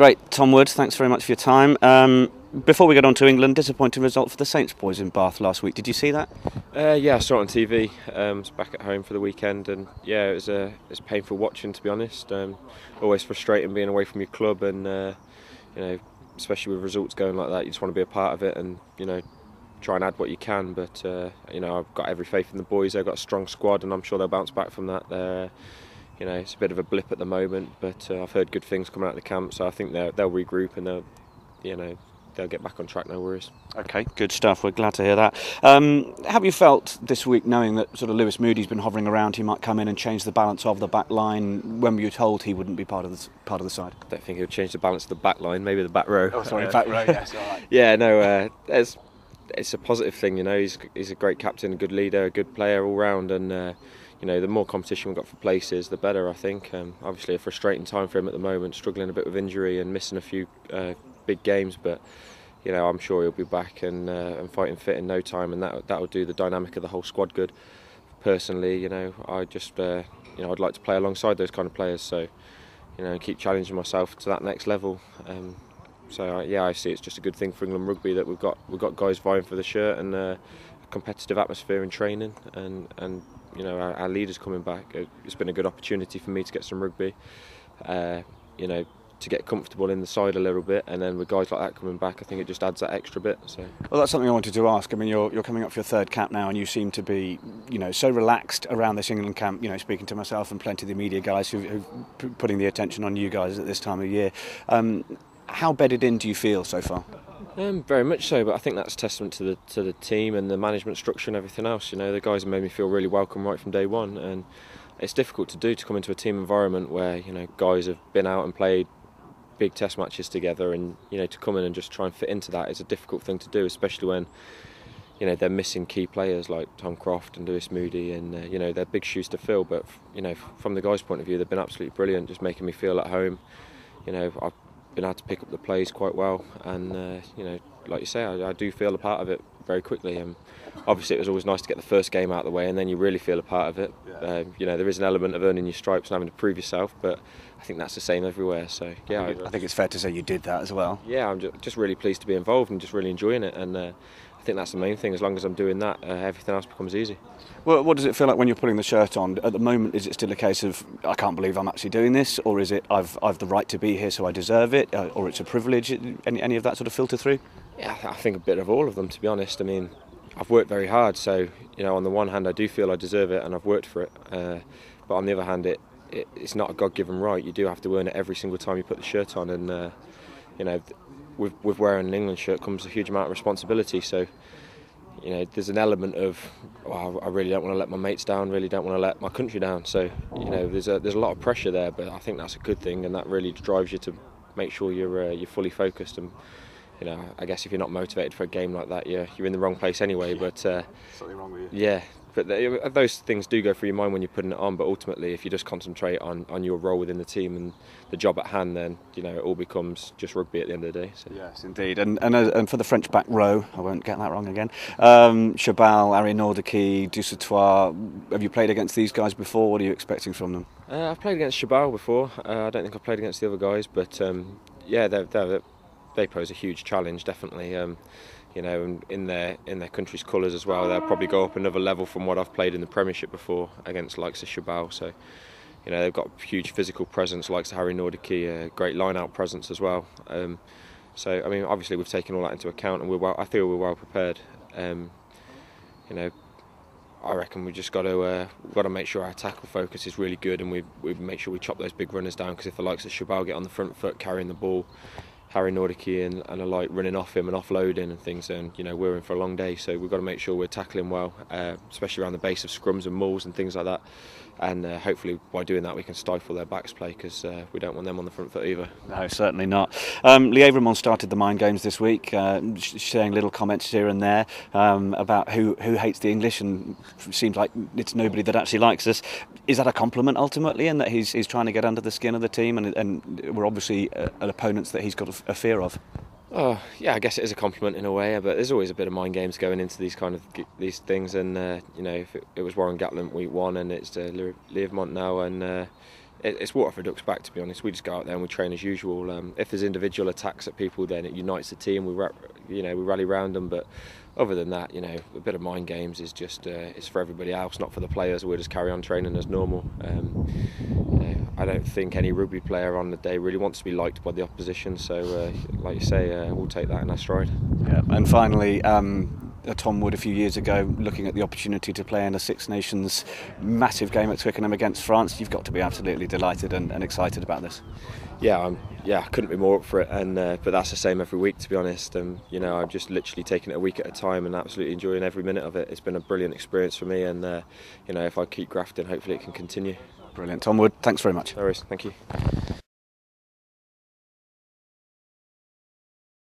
Great. Tom Wood, thanks very much for your time. Before we get on to England, disappointing result for the Saints boys in Bath last week. Did you see that? Yeah, I saw it on TV. I was back at home for the weekend, and yeah, it was painful watching, to be honest. Always frustrating being away from your club, and especially with results going like that, you just want to be a part of it, and try and add what you can. But I've got every faith in the boys. They've got a strong squad, and I'm sure they'll bounce back from that. It's a bit of a blip at the moment, but I've heard good things coming out of the camp, so I think they'll regroup and they'll get back on track, no worries. Okay, good stuff. We're glad to hear that. How have you felt this week, knowing that sort of Lewis Moodys been hovering around? He might come in and change the balance of the back line. When were you told he wouldn't be part of the side? I don't think he'll change the balance of the back line. Maybe the back row. Oh, sorry, back row. Yes, all right. Yeah, no. It's a positive thing. He's a great captain, a good leader, a good player all round, and the more competition we've got for places, the better, I think. Obviously, a frustrating time for him at the moment, struggling a bit with injury and missing a few big games, but I'm sure he'll be back and fighting fit in no time, and that'll do the dynamic of the whole squad good. Personally, I just I'd like to play alongside those kind of players, so keep challenging myself to that next level. I see it's just a good thing for England rugby that we've got guys vying for the shirt, and a competitive atmosphere in training, and our leaders coming back. It's been a good opportunity for me to get some rugby, to get comfortable in the side a little bit, and then with guys like that coming back, I think it just adds that extra bit. So. Well, that's something I wanted to ask. I mean, you're coming up for your third cap now, and you seem to be, so relaxed around this England camp. Speaking to myself and plenty of the media guys who've putting the attention on you guys at this time of year. How bedded in do you feel so far? Very much so, but I think that's a testament to the team and the management structure and everything else. The guys have made me feel really welcome right from day one, and it's difficult to come into a team environment where guys have been out and played big test matches together, and to come in and just try and fit into that is a difficult thing to do, especially when they're missing key players like Tom Croft and Lewis Moody, and they're big shoes to fill. But from the guys' point of view, they've been absolutely brilliant, just making me feel at home. I've been able to pick up the plays quite well, and like you say, I do feel a part of it very quickly. Obviously, it was always nice to get the first game out of the way, and then you really feel a part of it. Yeah. There is an element of earning your stripes and having to prove yourself, but I think that's the same everywhere. So yeah, I think it's fair to say you did that as well. Yeah, I'm just really pleased to be involved and just really enjoying it, and I think that's the main thing. As long as I'm doing that, everything else becomes easy. Well, what does it feel like when you're putting the shirt on? At the moment, is it still a case of, I can't believe I'm actually doing this, or is it, I've the right to be here so I deserve it, or it's a privilege? Any of that sort of filter through? Yeah, I think a bit of all of them, to be honest. I mean, I've worked very hard, so on the one hand I do feel I deserve it and I've worked for it, but on the other hand it's not a God-given right. You do have to earn it every single time you put the shirt on, and with wearing an England shirt comes a huge amount of responsibility. So there's an element of, I really don't want to let my mates down, really don't want to let my country down. So there's a lot of pressure there, but I think that's a good thing, and that really drives you to make sure you're fully focused. And I guess if you're not motivated for a game like that, you're in the wrong place anyway. But something wrong with you. Yeah, but those things do go through your mind when you're putting it on. But ultimately, if you just concentrate on your role within the team and the job at hand, then it all becomes just rugby at the end of the day. So. Yes, indeed. And for the French back row, I won't get that wrong again. Chabal, Ari Nordicki, Dusautoir. Have you played against these guys before? What are you expecting from them? I've played against Chabal before. I don't think I've played against the other guys, but they pose a huge challenge, definitely. In their country's colours as well. They'll probably go up another level from what I've played in the Premiership before against likes of Chabal. So, they've got a huge physical presence, likes of Harry Nordicki, a great line-out presence as well. So, I mean, obviously we've taken all that into account, and I feel we're well prepared. I reckon we just got to make sure our tackle focus is really good, and we make sure we chop those big runners down, because if the likes of Chabal get on the front foot carrying the ball, Harry Nordicki and I like running off him and offloading and things, and we're in for a long day. So we've got to make sure we're tackling well, especially around the base of scrums and mauls and things like that. And hopefully by doing that we can stifle their backs play, because we don't want them on the front foot either. No, certainly not. Lee Avermont started the mind games this week, sharing little comments here and there about who hates the English, and it seems like it's nobody that actually likes us. Is that a compliment ultimately, in that he's trying to get under the skin of the team, and we're obviously opponents that he's got a fear of? Oh, yeah, I guess it is a compliment in a way, but there's always a bit of mind games going into these things, and if it was Warren Gatland week one and it's Lee Avermont now, and it's water for ducks back, to be honest. We just go out there and we train as usual. If there's individual attacks at people, then it unites the team. We rally around them, but other than that, a bit of mind games is just it's for everybody else, not for the players. We'll just carry on training as normal. I don't think any rugby player on the day really wants to be liked by the opposition, so like you say, we'll take that in our stride. Yeah. And finally, Tom Wood a few years ago, looking at the opportunity to play in a Six Nations massive game at Twickenham against France. You've got to be absolutely delighted and excited about this. Yeah, I couldn't be more up for it, and but that's the same every week, to be honest. I've just literally taken it a week at a time and absolutely enjoying every minute of it. It's been a brilliant experience for me, and if I keep grafting, hopefully it can continue. Brilliant. Tom Wood, thanks very much. No worries, thank you.